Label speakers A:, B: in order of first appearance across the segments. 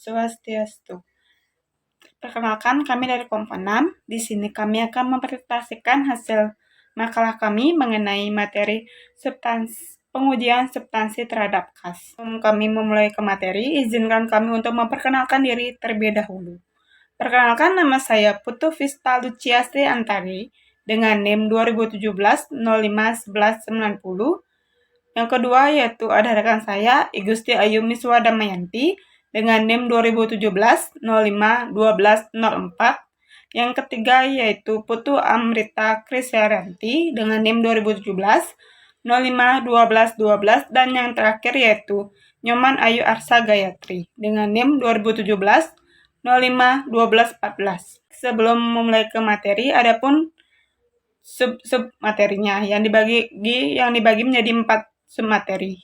A: Swastiastu. Perkenalkan, kami dari kelompok 6. Di sini kami akan mempresentasikan hasil makalah kami mengenai materi pengujian substansi terhadap KAS. Sebelum kami memulai ke materi, izinkan kami untuk memperkenalkan diri terlebih dahulu. Perkenalkan, nama saya Putu Vista Luciastri Antari dengan NIM 2017-05-1190. Yang kedua yaitu ada rekan saya, Igusti Ayu Miswa Damayanti dengan NIM 2017-05-1204. Yang ketiga yaitu Putu Amrita Krisyaranti dengan NIM 2017-05-1212. Dan yang terakhir yaitu Nyoman Ayu Arsa Gayatri dengan NIM 2017-05-1214. Sebelum memulai ke materi, adapun sub materinya yang dibagi menjadi 4 submateri.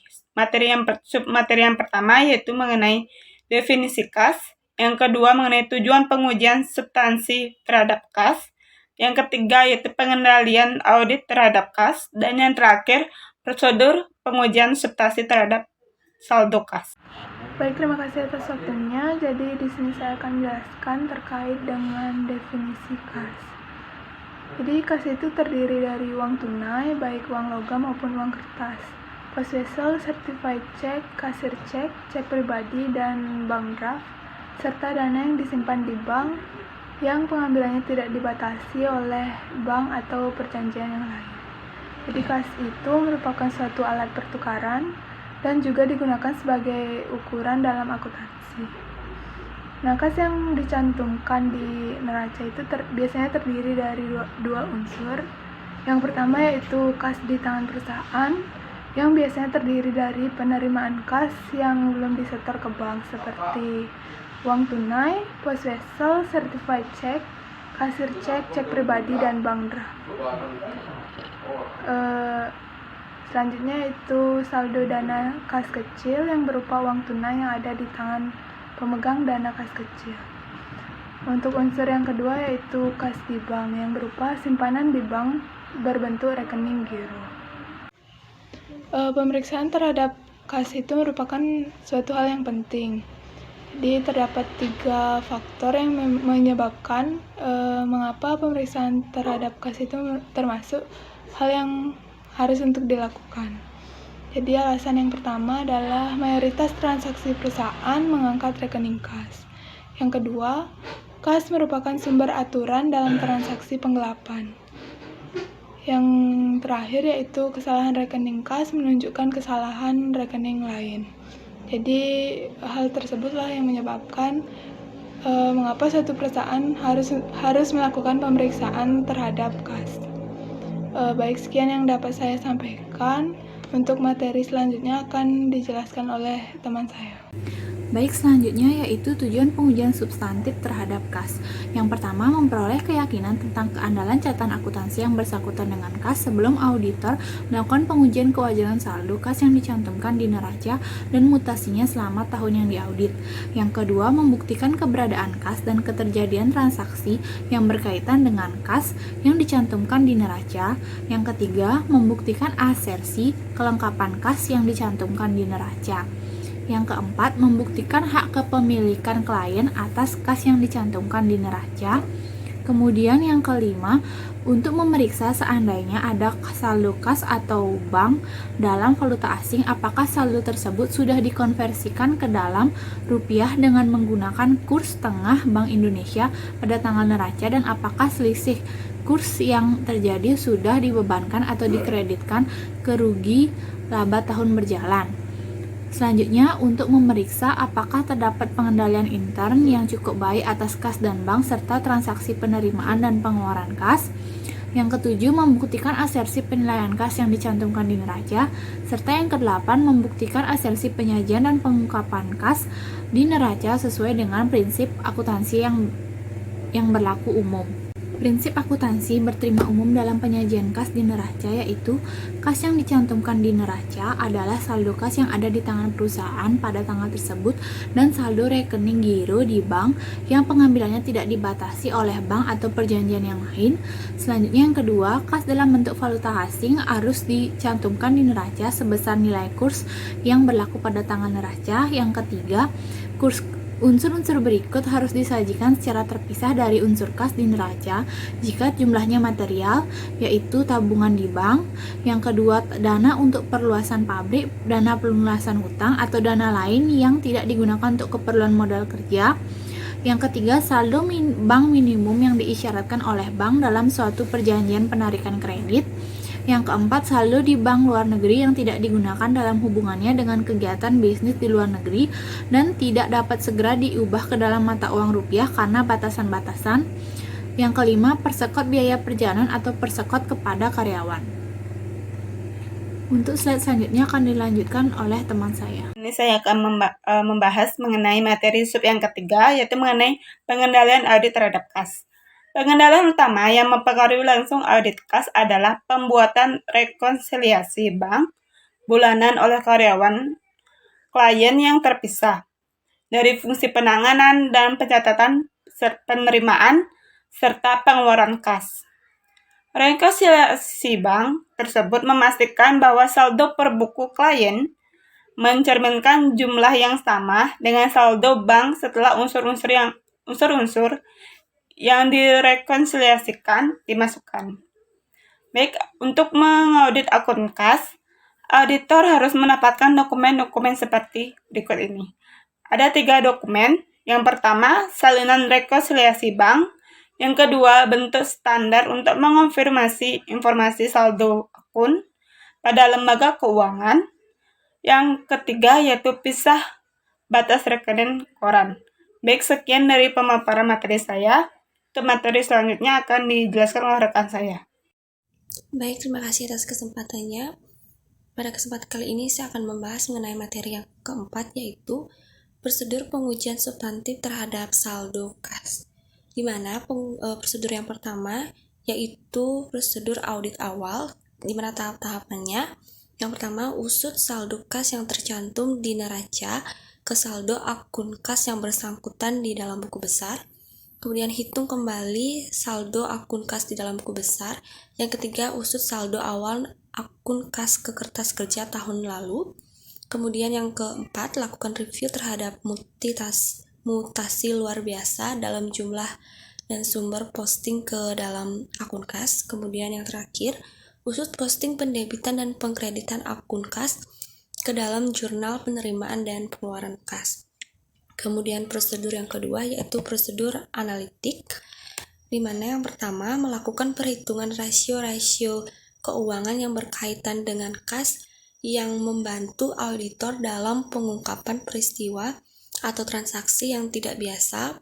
A: Submateri yang pertama yaitu mengenai definisi KAS, yang kedua mengenai tujuan pengujian substansi terhadap KAS, yang ketiga yaitu pengendalian audit terhadap KAS, dan yang terakhir prosedur pengujian substansi terhadap saldo KAS.
B: Baik, terima kasih atas waktunya. Jadi di sini saya akan menjelaskan terkait dengan definisi KAS. Jadi KAS itu terdiri dari uang tunai, baik uang logam maupun uang kertas, post wesel, certified check, kasir check, cek pribadi, dan bank draft, serta dana yang disimpan di bank yang pengambilannya tidak dibatasi oleh bank atau perjanjian yang lain. Jadi KAS itu merupakan suatu alat pertukaran dan juga digunakan sebagai ukuran dalam akuntansi. Nah, KAS yang dicantumkan di neraca itu biasanya terdiri dari dua unsur. Yang pertama yaitu KAS di tangan perusahaan, yang biasanya terdiri dari penerimaan KAS yang belum disetor ke bank seperti uang tunai, post wesel, certified check, kasir cek, cek pribadi, dan bank draft. Selanjutnya itu saldo dana KAS kecil yang berupa uang tunai yang ada di tangan pemegang dana KAS kecil. Untuk unsur yang kedua yaitu KAS di bank yang berupa simpanan di bank berbentuk rekening giro. Pemeriksaan terhadap KAS itu merupakan suatu hal yang penting. Jadi terdapat 3 faktor yang menyebabkan mengapa pemeriksaan terhadap KAS itu termasuk hal yang harus untuk dilakukan. Jadi alasan yang pertama adalah mayoritas transaksi perusahaan mengangkat rekening KAS. Yang kedua, KAS merupakan sumber aturan dalam transaksi penggelapan. Yang terakhir yaitu kesalahan rekening KAS menunjukkan kesalahan rekening lain. Jadi hal tersebutlah yang menyebabkan mengapa suatu perusahaan harus melakukan pemeriksaan terhadap KAS. Baik, sekian yang dapat saya sampaikan. Untuk materi selanjutnya akan dijelaskan oleh teman saya.
C: Baik, selanjutnya yaitu tujuan pengujian substantif terhadap KAS. Yang pertama, memperoleh keyakinan tentang keandalan catatan akuntansi yang bersangkutan dengan KAS sebelum auditor melakukan pengujian kewajaran saldo KAS yang dicantumkan di neraca dan mutasinya selama tahun yang diaudit. Yang kedua, membuktikan keberadaan KAS dan keterjadian transaksi yang berkaitan dengan KAS yang dicantumkan di neraca. Yang ketiga, membuktikan asersi kelengkapan KAS yang dicantumkan di neraca. Yang keempat, membuktikan hak kepemilikan klien atas KAS yang dicantumkan di neraca. Kemudian yang kelima, untuk memeriksa seandainya ada saldo KAS atau bank dalam valuta asing, apakah saldo tersebut sudah dikonversikan ke dalam rupiah dengan menggunakan kurs tengah Bank Indonesia pada tanggal neraca, dan apakah selisih kurs yang terjadi sudah dibebankan atau dikreditkan ke rugi laba tahun berjalan. Selanjutnya, untuk memeriksa apakah terdapat pengendalian intern yang cukup baik atas KAS dan bank serta transaksi penerimaan dan pengeluaran KAS. Yang ketujuh, membuktikan asersi penilaian KAS yang dicantumkan di neraca. Serta yang kedelapan, membuktikan asersi penyajian dan pengungkapan KAS di neraca sesuai dengan prinsip akuntansi yang berlaku umum. Prinsip akuntansi berterima umum dalam penyajian KAS di neraca yaitu KAS yang dicantumkan di neraca adalah saldo KAS yang ada di tangan perusahaan pada tanggal tersebut dan saldo rekening giro di bank yang pengambilannya tidak dibatasi oleh bank atau perjanjian yang lain. Selanjutnya yang kedua, KAS dalam bentuk valuta asing harus dicantumkan di neraca sebesar nilai kurs yang berlaku pada tanggal neraca. Yang ketiga, kurs Unsur-unsur berikut harus disajikan secara terpisah dari unsur kas di neraca jika jumlahnya material, yaitu tabungan di bank. Yang kedua, dana untuk perluasan pabrik, dana pelunasan hutang, atau dana lain yang tidak digunakan untuk keperluan modal kerja. Yang ketiga, saldo bank minimum yang diisyaratkan oleh bank dalam suatu perjanjian penarikan kredit. Yang keempat, saldo di bank luar negeri yang tidak digunakan dalam hubungannya dengan kegiatan bisnis di luar negeri dan tidak dapat segera diubah ke dalam mata uang rupiah karena batasan-batasan. Yang kelima, persekot biaya perjalanan atau persekot kepada karyawan. Untuk slide selanjutnya akan dilanjutkan oleh teman saya.
A: Ini saya akan membahas mengenai materi sub yang ketiga, yaitu mengenai pengendalian audit terhadap kas. Pengendalian utama yang mempengaruhi langsung audit kas adalah pembuatan rekonsiliasi bank bulanan oleh karyawan klien yang terpisah dari fungsi penanganan dan pencatatan penerimaan serta pengeluaran kas. Rekonsiliasi bank tersebut memastikan bahwa saldo per buku klien mencerminkan jumlah yang sama dengan saldo bank setelah unsur-unsur yang direkonsiliasikan dimasukkan. Baik, untuk mengaudit akun kas, auditor harus mendapatkan dokumen-dokumen seperti berikut ini. Ada 3 dokumen. Yang pertama, salinan rekonsiliasi bank. Yang kedua, bentuk standar untuk mengonfirmasi informasi saldo akun pada lembaga keuangan. Yang ketiga, yaitu pisah batas rekening koran. Baik, sekian dari pemaparan materi saya. Untuk materi selanjutnya akan dijelaskan oleh rekan saya.
D: Baik, terima kasih atas kesempatannya. Pada kesempatan kali ini saya akan membahas mengenai materi yang keempat, yaitu prosedur pengujian substantif terhadap saldo kas. Di mana prosedur yang pertama yaitu prosedur audit awal, di mana tahap-tahapannya. Yang pertama, usut saldo kas yang tercantum di neraca ke saldo akun kas yang bersangkutan di dalam buku besar. Kemudian hitung kembali saldo akun kas di dalam buku besar. Yang ketiga, usut saldo awal akun kas ke kertas kerja tahun lalu. Kemudian yang keempat, lakukan review terhadap mutasi luar biasa dalam jumlah dan sumber posting ke dalam akun kas. Kemudian yang terakhir, usut posting pendebitan dan pengkreditan akun kas ke dalam jurnal penerimaan dan pengeluaran kas. Kemudian prosedur yang kedua yaitu prosedur analitik, di mana yang pertama melakukan perhitungan rasio-rasio keuangan yang berkaitan dengan kas yang membantu auditor dalam pengungkapan peristiwa atau transaksi yang tidak biasa,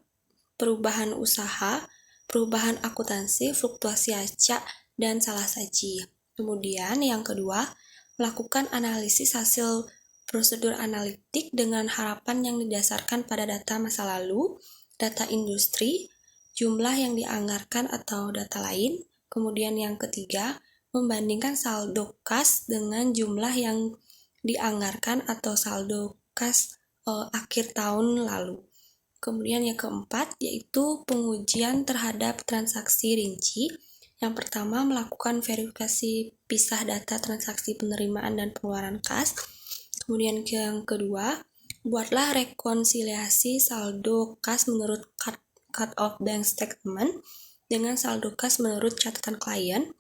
D: perubahan usaha, perubahan akuntansi, fluktuasi acak, dan salah saji. Kemudian yang kedua, melakukan analisis hasil prosedur analitik dengan harapan yang didasarkan pada data masa lalu, data industri, jumlah yang dianggarkan atau data lain. Kemudian yang ketiga, membandingkan saldo kas dengan jumlah yang dianggarkan atau saldo kas akhir tahun lalu. Kemudian yang keempat, yaitu pengujian terhadap transaksi rinci. Yang pertama, melakukan verifikasi pisah data transaksi penerimaan dan pengeluaran kas. Kemudian yang kedua, buatlah rekonsiliasi saldo kas menurut cut-off bank statement dengan saldo kas menurut catatan klien.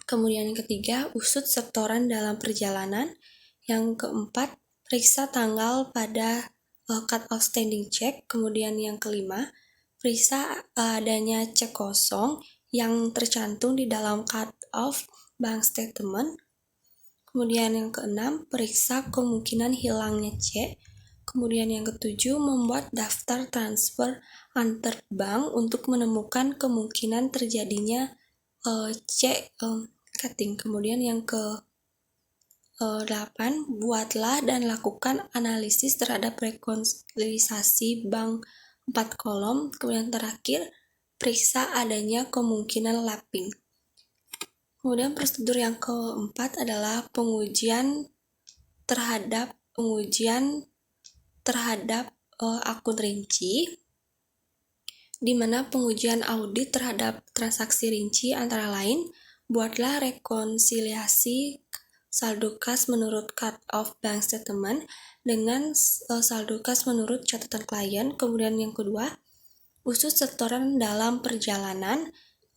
D: Kemudian yang ketiga, usut setoran dalam perjalanan. Yang keempat, periksa tanggal pada cut-off standing check. Kemudian yang kelima, periksa adanya cek kosong yang tercantum di dalam cut-off bank statement. Kemudian yang keenam, periksa kemungkinan hilangnya cek. Kemudian yang ketujuh, membuat daftar transfer antar bank untuk menemukan kemungkinan terjadinya cek cutting. Kemudian yang ke-8, buatlah dan lakukan analisis terhadap rekonsiliasi bank 4 kolom. Kemudian terakhir, periksa adanya kemungkinan lapping. Kemudian prosedur yang keempat adalah pengujian terhadap akun rinci, di mana pengujian audit terhadap transaksi rinci antara lain, buatlah rekonsiliasi saldo kas menurut cut-off bank statement dengan saldo kas menurut catatan klien. Kemudian yang kedua, usus setoran dalam perjalanan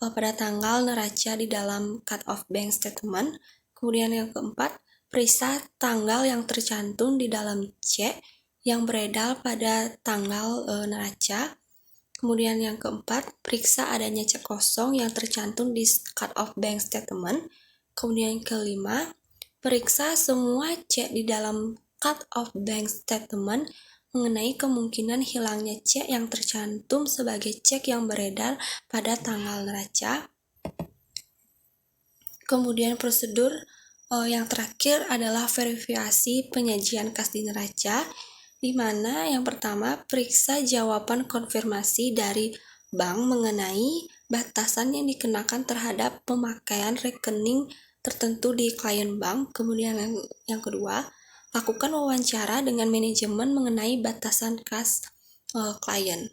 D: pada tanggal neraca di dalam cut-off bank statement. Kemudian yang keempat, periksa tanggal yang tercantum di dalam cek yang beredar pada tanggal neraca. Kemudian yang keempat, periksa adanya cek kosong yang tercantum di cut-off bank statement. Kemudian yang kelima, periksa semua cek di dalam cut-off bank statement mengenai kemungkinan hilangnya cek yang tercantum sebagai cek yang beredar pada tanggal neraca. Kemudian prosedur yang terakhir adalah verifikasi penyajian kas di neraca, di mana yang pertama periksa jawaban konfirmasi dari bank mengenai batasan yang dikenakan terhadap pemakaian rekening tertentu di klien bank. Kemudian yang kedua, lakukan wawancara dengan manajemen mengenai batasan kas klien.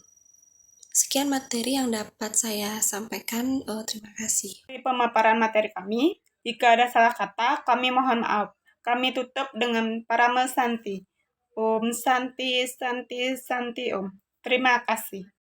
D: Sekian materi yang dapat saya sampaikan. Terima kasih.
A: Dari pemaparan materi kami, jika ada salah kata, kami mohon maaf. Kami tutup dengan Parama Santi. Om Santi, Santi, Santi Om. Terima kasih.